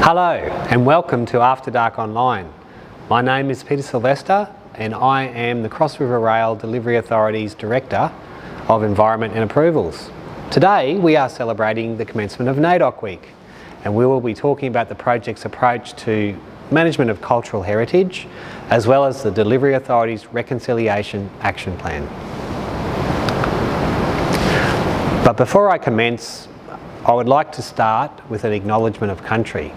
Hello and welcome to After Dark Online. My name is Peter Sylvester and I am the Cross River Rail Delivery Authority's Director of Environment and Approvals. Today we are celebrating the commencement of NAIDOC Week and we will be talking about the project's approach to management of cultural heritage as well as the Delivery Authority's Reconciliation Action Plan. But before I commence, I would like to start with an acknowledgement of country.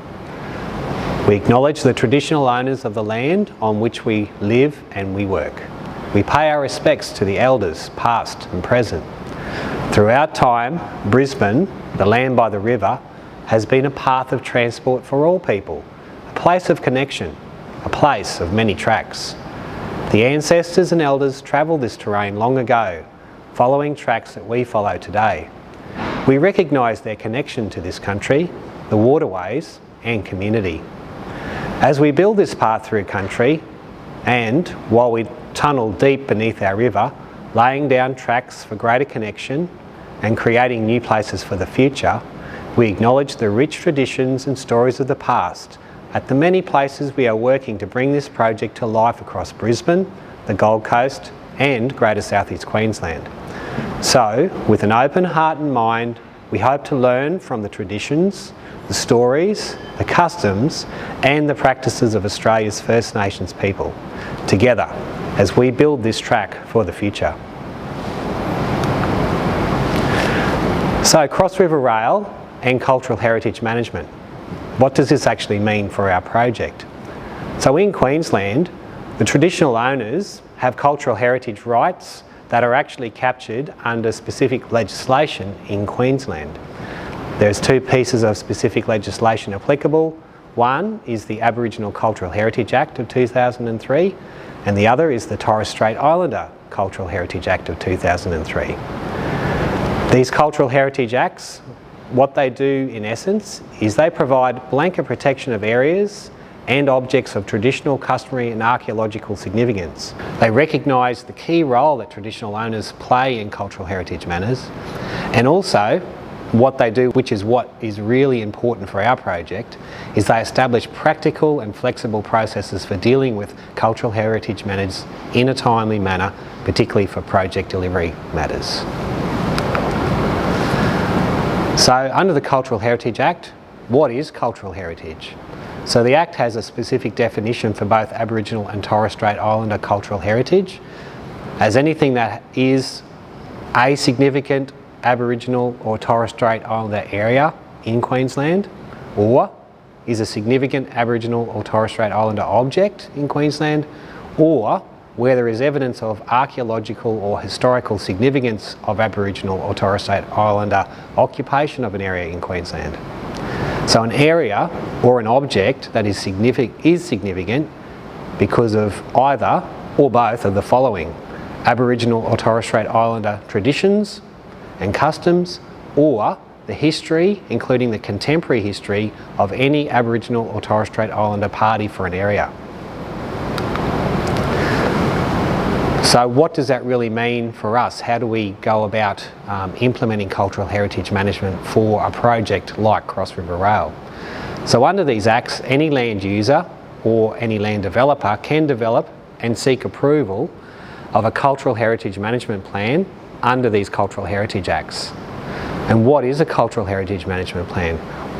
We acknowledge the traditional owners of the land on which we live and we work. We pay our respects to the elders, past and present. Throughout time, Brisbane, the land by the river, has been a path of transport for all people, a place of connection, a place of many tracks. The ancestors and elders travelled this terrain long ago, following tracks that we follow today. We recognise their connection to this country, the waterways and community. As we build this path through country, and while we tunnel deep beneath our river, laying down tracks for greater connection and creating new places for the future, we acknowledge the rich traditions and stories of the past at the many places we are working to bring this project to life across Brisbane, the Gold Coast and Greater South East Queensland. So, with an open heart and mind, we hope to learn from the traditions, the stories, the customs and the practices of Australia's First Nations people together as we build this track for the future. So, Cross River Rail and Cultural Heritage Management. What does this actually mean for our project? So in Queensland, the traditional owners have cultural heritage rights that are actually captured under specific legislation in Queensland. There's two pieces of specific legislation applicable. One is the Aboriginal Cultural Heritage Act of 2003 and the other is the Torres Strait Islander Cultural Heritage Act of 2003. These Cultural Heritage Acts, what they do in essence is they provide blanket protection of areas and objects of traditional, customary and archaeological significance. They recognise the key role that traditional owners play in cultural heritage matters, and also what they do, which is what is really important for our project, is they establish practical and flexible processes for dealing with cultural heritage matters in a timely manner, particularly for project delivery matters. So under the Cultural Heritage Act, what is cultural heritage? So the Act has a specific definition for both Aboriginal and Torres Strait Islander cultural heritage as anything that is a significant Aboriginal or Torres Strait Islander area in Queensland, or is a significant Aboriginal or Torres Strait Islander object in Queensland, or where there is evidence of archaeological or historical significance of Aboriginal or Torres Strait Islander occupation of an area in Queensland. So an area or an object that is significant because of either or both of the following: Aboriginal or Torres Strait Islander traditions and customs, or the history, including the contemporary history of any Aboriginal or Torres Strait Islander party for an area. So what does that really mean for us? How do we go about implementing cultural heritage management for a project like Cross River Rail? So under these acts, any land user or any land developer can develop and seek approval of a cultural heritage management plan under these cultural heritage acts. And what is a cultural heritage management plan?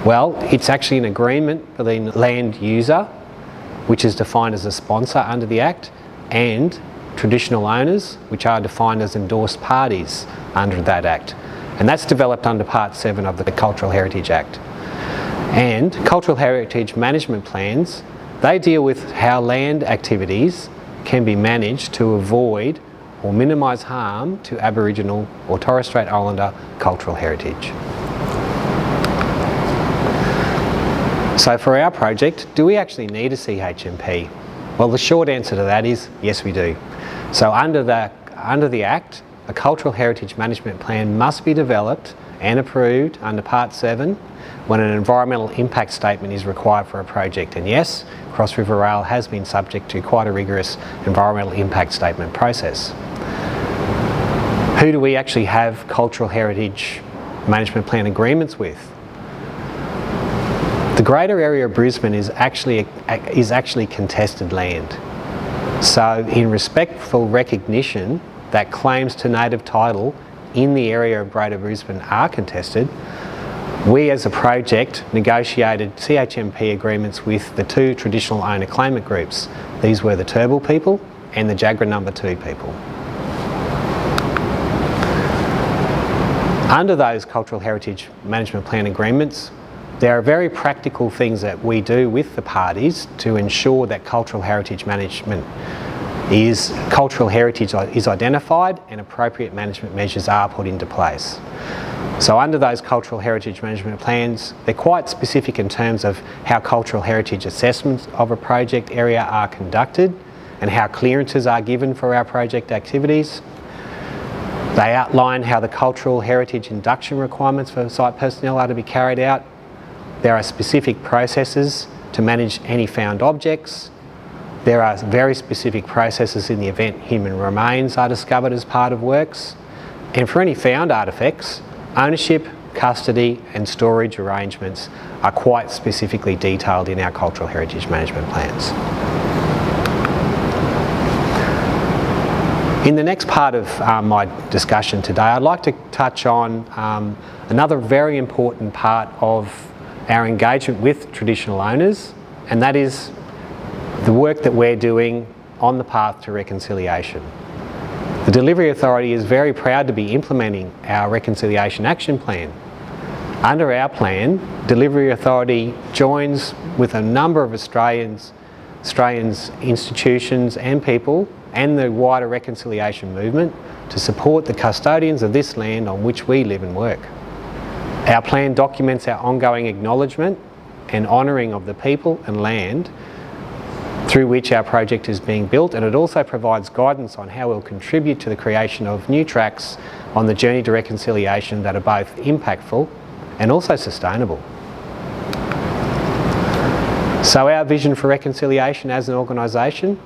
Well, it's actually an agreement between the land user, which is defined as a sponsor under the Act, and traditional owners, which are defined as endorsed parties under that Act. And that's developed under Part 7 of the Cultural Heritage Act. And cultural heritage management plans, they deal with how land activities can be managed to avoid or minimise harm to Aboriginal or Torres Strait Islander cultural heritage. So for our project, do we actually need a CHMP? Well, the short answer to that is yes, we do. So under the Act, a cultural heritage management plan must be developed and approved under Part 7 when an environmental impact statement is required for a project. And yes, Cross River Rail has been subject to quite a rigorous environmental impact statement process. Who do we actually have cultural heritage management plan agreements with? The greater area of Brisbane is actually contested land. So in respectful recognition that claims to native title in the area of Greater Brisbane are contested, we as a project negotiated CHMP agreements with the two traditional owner claimant groups. These were the Turrbal people and the Jagra No. 2 people. Under those Cultural Heritage Management Plan agreements, there are very practical things that we do with the parties to ensure that cultural heritage is identified and appropriate management measures are put into place. So under those cultural heritage management plans, they're quite specific in terms of how cultural heritage assessments of a project area are conducted and how clearances are given for our project activities. They outline how the cultural heritage induction requirements for site personnel are to be carried out. There are specific processes to manage any found objects. There are very specific processes in the event human remains are discovered as part of works. And for any found artefacts, ownership, custody and storage arrangements are quite specifically detailed in our cultural heritage management plans. In the next part of my discussion today, I'd like to touch on another very important part of our engagement with traditional owners, and that is the work that we're doing on the path to reconciliation. The Delivery Authority is very proud to be implementing our Reconciliation Action Plan. Under our plan, Delivery Authority joins with a number of Australians, institutions and people and the wider reconciliation movement to support the custodians of this land on which we live and work. Our plan documents our ongoing acknowledgement and honouring of the people and land through which our project is being built, and it also provides guidance on how we'll contribute to the creation of new tracks on the journey to reconciliation that are both impactful and also sustainable. So our vision for reconciliation as an organisation,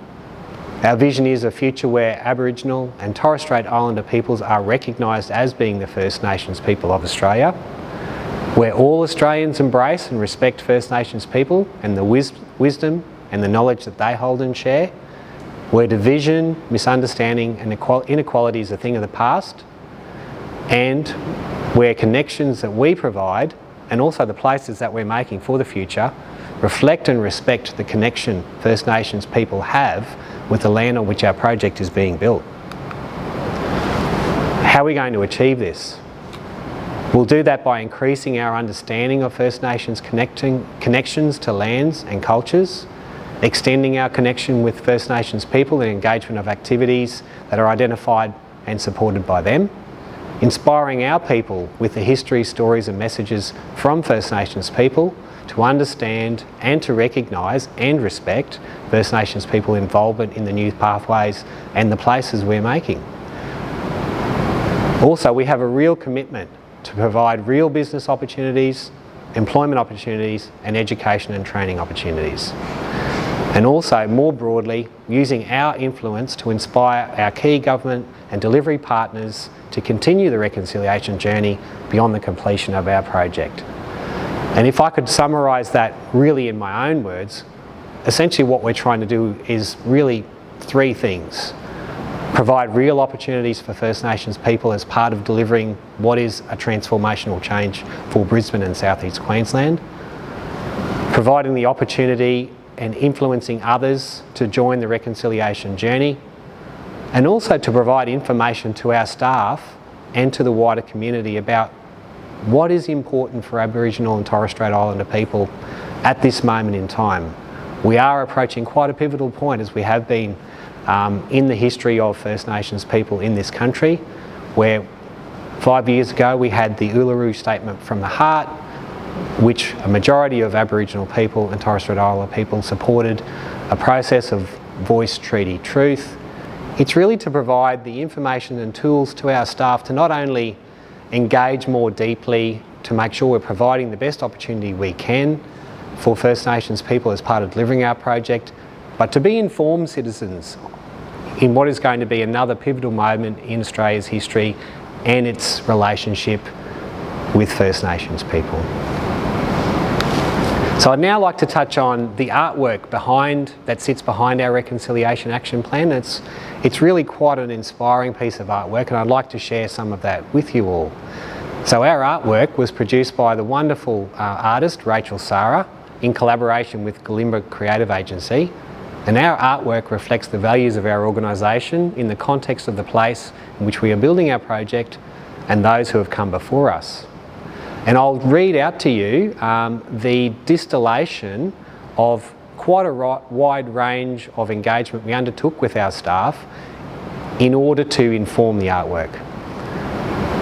our vision is a future where Aboriginal and Torres Strait Islander peoples are recognised as being the First Nations people of Australia, where all Australians embrace and respect First Nations people and the wisdom and the knowledge that they hold and share, where division, misunderstanding and inequality is a thing of the past, and where connections that we provide and also the places that we're making for the future reflect and respect the connection First Nations people have with the land on which our project is being built. How are we going to achieve this? We'll do that by increasing our understanding of First Nations connections to lands and cultures, extending our connection with First Nations people and engagement of activities that are identified and supported by them, inspiring our people with the history, stories and messages from First Nations people to understand and to recognise and respect First Nations people involvement in the new pathways and the places we're making. Also, we have a real commitment to provide real business opportunities, employment opportunities and education and training opportunities. And also, more broadly, using our influence to inspire our key government and delivery partners to continue the reconciliation journey beyond the completion of our project. And if I could summarise that really in my own words, essentially what we're trying to do is really three things. Provide real opportunities for First Nations people as part of delivering what is a transformational change for Brisbane and South East Queensland. Providing the opportunity and influencing others to join the reconciliation journey. And also to provide information to our staff and to the wider community about what is important for Aboriginal and Torres Strait Islander people at this moment in time. We are approaching quite a pivotal point, as we have been in the history of First Nations people in this country, where 5 years ago we had the Uluru Statement from the Heart, which a majority of Aboriginal people and Torres Strait Islander people supported a process of voice treaty truth. It's really to provide the information and tools to our staff to not only engage more deeply, to make sure we're providing the best opportunity we can for First Nations people as part of delivering our project, but to be informed citizens in what is going to be another pivotal moment in Australia's history and its relationship with First Nations people. So I'd now like to touch on the artwork that sits behind our Reconciliation Action Plan. It's really quite an inspiring piece of artwork, and I'd like to share some of that with you all. So our artwork was produced by the wonderful artist Rachel Sara in collaboration with Galimba Creative Agency, and our artwork reflects the values of our organisation in the context of the place in which we are building our project and those who have come before us. And I'll read out to you the distillation of quite a wide range of engagement we undertook with our staff in order to inform the artwork.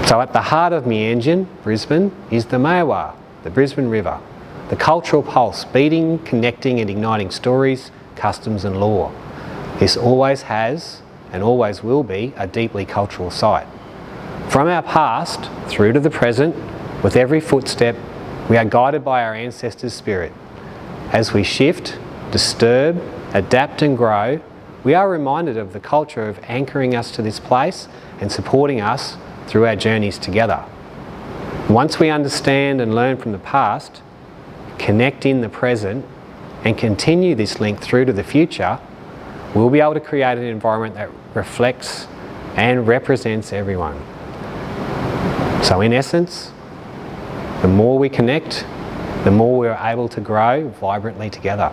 So at the heart of Meanjin, Brisbane, is the Maiwar, the Brisbane River, the cultural pulse beating, connecting and igniting stories, customs and law. This always has and always will be a deeply cultural site. From our past through to the present, with every footstep, we are guided by our ancestors' spirit. As we shift, disturb, adapt and grow, we are reminded of the culture of anchoring us to this place and supporting us through our journeys together. Once we understand and learn from the past, connect in the present and continue this link through to the future, we'll be able to create an environment that reflects and represents everyone. So in essence, the more we connect, the more we're able to grow vibrantly together.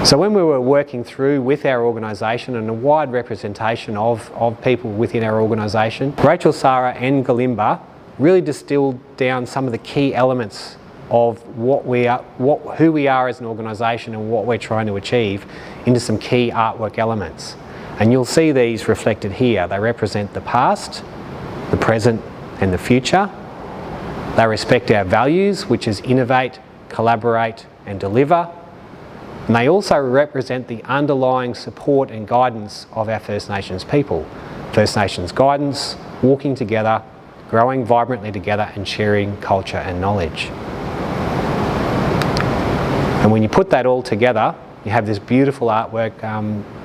So when we were working through with our organisation and a wide representation of people within our organisation, Rachel Sara and Galimba really distilled down some of the key elements of who we are as an organisation and what we're trying to achieve into some key artwork elements. And you'll see these reflected here. They represent the past, the present and the future. They respect our values, which is innovate, collaborate and deliver. And they also represent the underlying support and guidance of our First Nations people. First Nations guidance, walking together, growing vibrantly together and sharing culture and knowledge. And when you put that all together, you have this beautiful artwork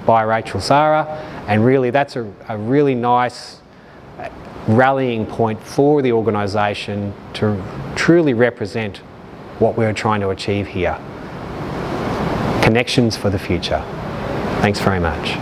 by Rachel Sara, and really that's a really nice rallying point for the organisation to truly represent what we're trying to achieve here. Connections for the future. Thanks very much.